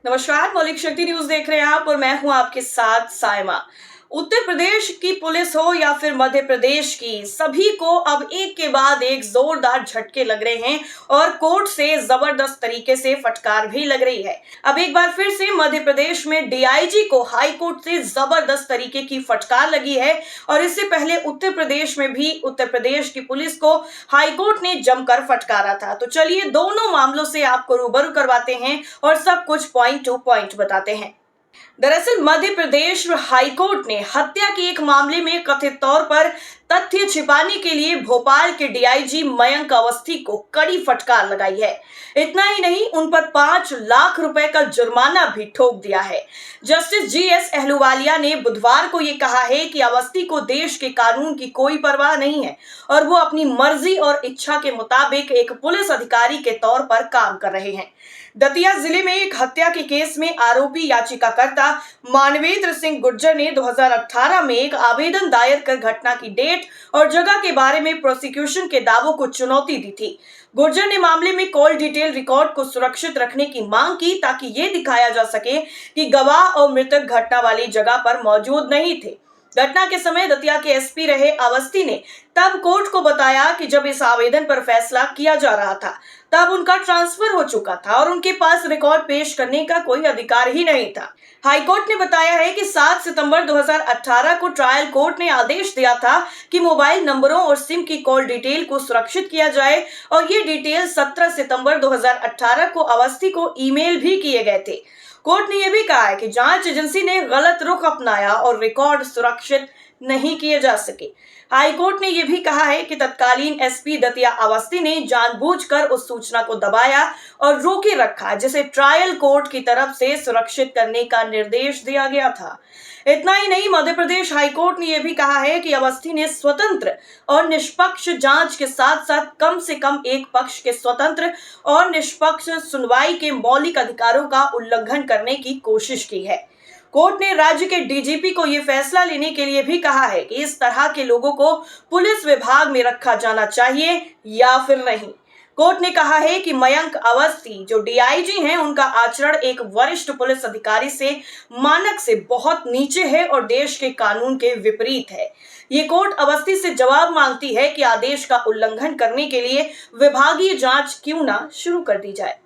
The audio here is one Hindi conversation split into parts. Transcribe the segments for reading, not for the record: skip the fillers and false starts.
नमस्कार, मौलिक शक्ति न्यूज देख रहे हैं आप और मैं हूं आपके साथ सायमा। उत्तर प्रदेश की पुलिस हो या फिर मध्य प्रदेश की, सभी को अब एक के बाद एक जोरदार झटके लग रहे हैं और कोर्ट से जबरदस्त तरीके से फटकार भी लग रही है। अब एक बार फिर से मध्य प्रदेश में डीआईजी को हाई कोर्ट से जबरदस्त तरीके की फटकार लगी है और इससे पहले उत्तर प्रदेश में भी उत्तर प्रदेश की पुलिस को हाई कोर्ट ने जमकर फटकारा था। तो चलिए दोनों मामलों से आपको रूबरू करवाते हैं और सब कुछ पॉइंट टू पॉइंट बताते हैं। दरअसल मध्य प्रदेश हाईकोर्ट ने हत्या के एक मामले में कथित तौर पर तथ्य छिपाने के लिए भोपाल के डीआईजी मयंक अवस्थी को कड़ी फटकार लगाई है। इतना ही नहीं, उन पर 5 लाख रुपए का जुर्माना भी ठोक दिया है। जस्टिस जीएस अहलूवालिया ने बुधवार को ये कहा है कि अवस्थी को देश के कानून की कोई परवाह नहीं है और वो अपनी मर्जी और इच्छा के मुताबिक एक पुलिस अधिकारी के तौर पर काम कर रहे हैं। दतिया जिले में एक हत्या के केस में आरोपी याचिकाकर्ता मानवेंद्र सिंह गुर्जर ने 2018 में एक आवेदन दायर कर घटना की डेट और जगह के बारे में प्रोसिक्यूशन के दावों को चुनौती दी थी। गुर्जर ने मामले में कॉल डिटेल रिकॉर्ड को सुरक्षित रखने की मांग की ताकि ये दिखाया जा सके कि गवाह और मृतक घटना वाली जगह पर मौजूद नहीं थे। घटना के समय दतिया के एसपी रहे अवस्थी ने तब कोर्ट को बताया कि जब इस आवेदन पर फैसला किया जा रहा था तब उनका ट्रांसफर हो चुका था और उनके पास रिकॉर्ड पेश करने का कोई अधिकार ही नहीं था। हाईकोर्ट ने बताया है कि 7 सितंबर 2018 को ट्रायल कोर्ट ने आदेश दिया था कि मोबाइल नंबरों और सिम की कॉल डिटेल को सुरक्षित किया जाए और ये डिटेल 17 सितंबर 2018 को अवस्थी को ईमेल भी किए गए थे। कोर्ट ने यह भी कहा है कि जांच एजेंसी ने गलत रुख अपनाया और रिकॉर्ड सुरक्षित नहीं किए जा सके। हाईकोर्ट ने यह भी कहा है कि तत्कालीन एसपी दतिया अवस्थी ने जानबूझकर उस सूचना को दबाया और रोके रखा जिसे ट्रायल कोर्ट की तरफ से सुरक्षित करने का निर्देश दिया गया था। इतना ही नहीं, मध्य प्रदेश हाईकोर्ट ने यह भी कहा है कि अवस्थी ने स्वतंत्र और निष्पक्ष जांच के साथ साथ कम से कम एक पक्ष के स्वतंत्र और निष्पक्ष सुनवाई के मौलिक अधिकारों का उल्लंघन करने की कोशिश की है। कोर्ट ने राज्य के डीजीपी को यह फैसला लेने के लिए भी कहा है कि इस तरह के लोगों को पुलिस विभाग में रखा जाना चाहिए या फिर नहीं। कोर्ट ने कहा है कि मयंक अवस्थी जो डीआईजी हैं, उनका आचरण एक वरिष्ठ पुलिस अधिकारी से मानक से बहुत नीचे है और देश के कानून के विपरीत है। ये कोर्ट अवस्थी से जवाब मांगती है कि आदेश का उल्लंघन करने के लिए विभागीय जांच क्यों ना शुरू कर दी जाए।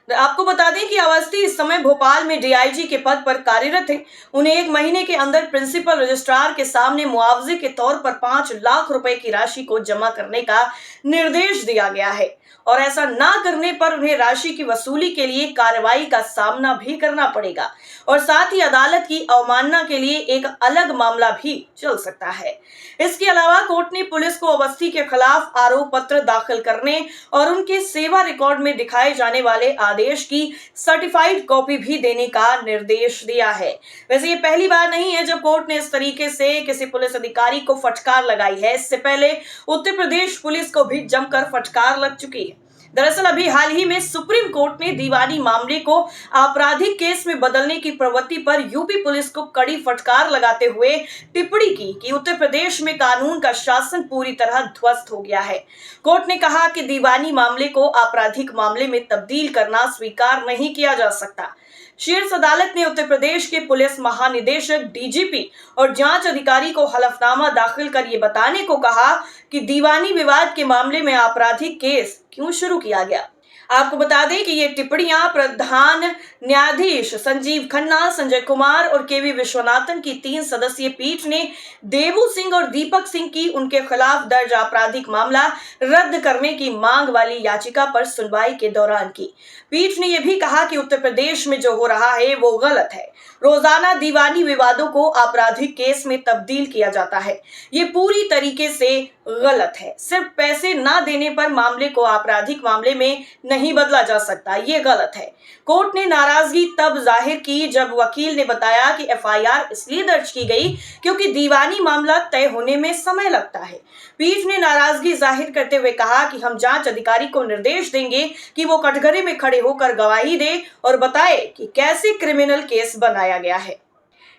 आपको बता दें कि अवस्थी इस समय भोपाल में डीआईजी के पद पर कार्यरत है। उन्हें 1 महीने के अंदर प्रिंसिपल रजिस्ट्रार के सामने मुआवजे के तौर पर 5 लाख रुपए की राशि को जमा करने का निर्देश दिया गया है और ऐसा ना करने पर उन्हें राशि की वसूली के लिए कार्रवाई का सामना भी करना पड़ेगा और साथ ही अदालत की अवमानना के लिए एक अलग मामला भी चल सकता है। इसके अलावा कोर्ट ने पुलिस को अवस्थी के खिलाफ आरोप पत्र दाखिल करने और उनके सेवा रिकॉर्ड में दिखाए जाने वाले आदेश की सर्टिफाइड कॉपी भी देने का निर्देश दिया है। वैसे ये पहली बार नहीं है जब कोर्ट ने इस तरीके से किसी पुलिस अधिकारी को फटकार लगाई है। इससे पहले उत्तर प्रदेश पुलिस को भी जमकर फटकार लग चुकी है। दरअसल अभी हाल ही में सुप्रीम कोर्ट ने दीवानी मामले को आपराधिक केस में बदलने की प्रवृत्ति पर यूपी पुलिस को कड़ी फटकार लगाते हुए टिप्पणी की कि उत्तर प्रदेश में कानून का शासन पूरी तरह ध्वस्त हो गया है। कोर्ट ने कहा कि दीवानी मामले को आपराधिक मामले में तब्दील करना स्वीकार नहीं किया जा सकता। शीर्ष अदालत ने उत्तर प्रदेश के पुलिस महानिदेशक, डीजीपी और जांच अधिकारी को हलफनामा दाखिल कर ये बताने को कहा कि दीवानी विवाद के मामले में आपराधिक केस क्यों शुरू किया गया। आपको बता दें कि ये टिप्पणियां प्रधान न्यायाधीश संजीव खन्ना, संजय कुमार और केवी विश्वनाथन की 3 सदस्यीय पीठ ने देवू सिंह और दीपक सिंह की उनके खिलाफ दर्ज आपराधिक मामला रद्द करने की मांग वाली याचिका पर सुनवाई के दौरान की। पीठ ने यह भी कहा कि उत्तर प्रदेश में जो हो रहा है वो गलत है। रोजाना दीवानी विवादों को आपराधिक केस में तब्दील किया जाता है। ये पूरी तरीके से गलत है। सिर्फ पैसे ना देने पर मामले को आपराधिक मामले में नहीं बदला जा सकता, ये गलत है। कोर्ट ने नाराजगी तब जाहिर की जब वकील ने बताया कि एफआईआर इसलिए दर्ज की गई क्योंकि दीवानी मामला तय होने में समय लगता है। पीठ ने नाराजगी जाहिर करते हुए कहा कि हम जांच अधिकारी को निर्देश देंगे कि वो कटघरे में खड़े होकर गवाही दे और बताए कि कैसे क्रिमिनल केस बनाया गया है।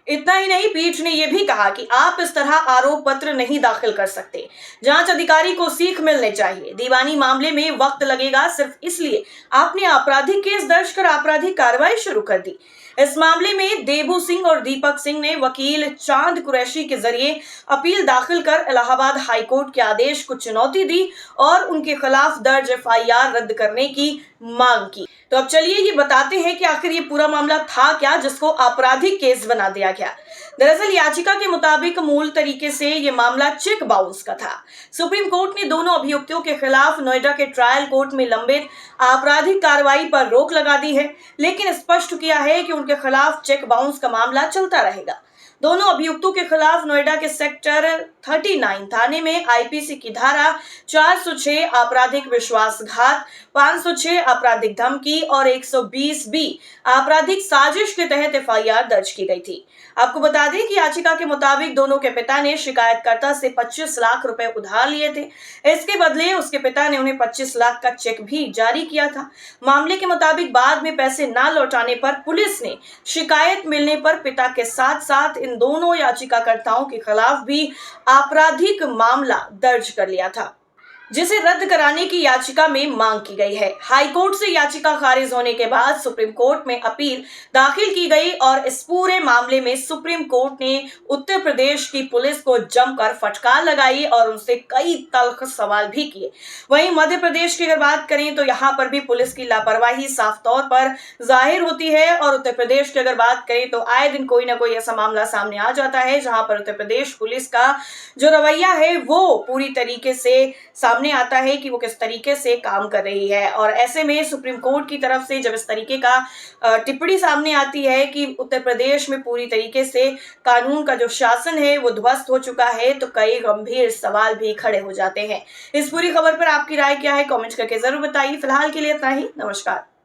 इतना ही नहीं, पीठ ने यह भी कहा कि आप इस तरह आरोप पत्र नहीं दाखिल कर सकते। जांच अधिकारी को सीख मिलनी चाहिए। दीवानी मामले में वक्त लगेगा सिर्फ इसलिए आपने आपराधिक केस दर्ज कर आपराधिक कार्रवाई शुरू कर दी। इस मामले में देबू सिंह और दीपक सिंह ने वकील चांद कुरैशी के जरिए अपील दाखिल कर इलाहाबाद हाईकोर्ट के आदेश को चुनौती दी और उनके खिलाफ दर्ज एफआईआर रद्द करने की मांग की। तो अब चलिए ये बताते हैं कि आखिर ये पूरा मामला था क्या जिसको आपराधिक केस बना दिया गया। दरअसल याचिका के मुताबिक मूल तरीके से ये मामला चेक बाउंस का था। सुप्रीम कोर्ट ने दोनों अभियुक्तों के खिलाफ नोएडा के ट्रायल कोर्ट में लंबित आपराधिक कार्रवाई पर रोक लगा दी है, लेकिन स्पष्ट किया है कि उनके खिलाफ चेक बाउंस का मामला चलता रहेगा। दोनों अभियुक्तों के खिलाफ नोएडा के सेक्टर 39 थाने में आईपीसी की धारा 406 आपराधिक विश्वासघात, 506 आपराधिक धमकी और 120 बी आपराधिक साजिश के तहत एफआईआर दर्ज की गई थी। आपको बता दें कि याचिका के मुताबिक दोनों के पिता ने शिकायतकर्ता से 25 लाख रुपए उधार लिए थे। इसके बदले उसके पिता ने उन्हें 25 लाख का चेक भी जारी किया था। मामले के मुताबिक बाद में पैसे न लौटाने पर पुलिस ने शिकायत मिलने पर पिता के साथ साथ इन दोनों याचिकाकर्ताओं के खिलाफ भी आपराधिक मामला दर्ज कर लिया था, जिसे रद्द कराने की याचिका में मांग की गई है। हाईकोर्ट से याचिका खारिज होने के बाद सुप्रीम कोर्ट में अपील दाखिल की गई और इस पूरे मामले में सुप्रीम कोर्ट ने उत्तर प्रदेश की पुलिस को जमकर फटकार लगाई और उनसे कई तल्ख सवाल भी किए। वहीं मध्य प्रदेश की अगर बात करें तो यहाँ पर भी पुलिस की लापरवाही साफ तौर पर जाहिर होती है और उत्तर प्रदेश की अगर बात करें तो आए दिन कोई ना कोई ऐसा मामला सामने आ जाता है जहां पर उत्तर प्रदेश पुलिस का जो रवैया है वो पूरी तरीके से सामने आता है कि वो किस तरीके से काम कर रही है। और ऐसे में सुप्रीम कोर्ट की तरफ से जब इस तरीके का टिप्पणी सामने आती है कि उत्तर प्रदेश में पूरी तरीके से कानून का जो शासन है वो ध्वस्त हो चुका है, तो कई गंभीर सवाल भी खड़े हो जाते हैं। इस पूरी खबर पर आपकी राय क्या है, कमेंट करके जरूर बताइए। फिलहाल के लिए इतना ही। नमस्कार।